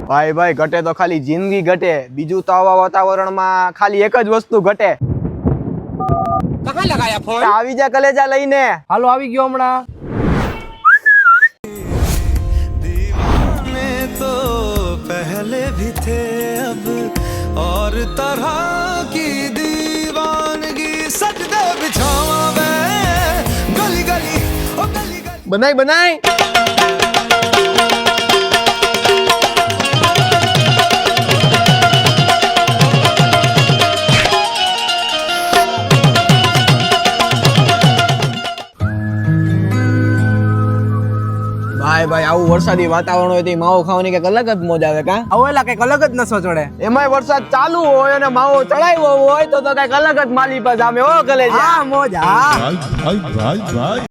ભાઈ ભાઈ ઘટે તો ખાલી જિંદગી ઘટે, બીજું તો આવા વાતાવરણમાં ખાલી એક જ વસ્તુ ઘટે. कहाँ लगाया फोन? આવી જા કલેજા લઈને. હાલો આવી ગયો હમણાં. दीवाने तो पहले भी थे अब और तरह की दीवानगी सजदे बिछावा मैं गली गली ओ गली गली બનાય બનાય. ભાઈ ભાઈ આવું વરસાદી વાતાવરણ હોય તો માવો ખાવાની કઈક અલગ જ મોજ આવે કા. અવેલા કઈક અલગ જ નસો ચડે. એમાંય વરસાદ ચાલુ હોય અને માવો ચડાવ્યો હોય તો કઈક અલગ જ માલી પર જામે. ઓ કલેજા. હા મોજ હા.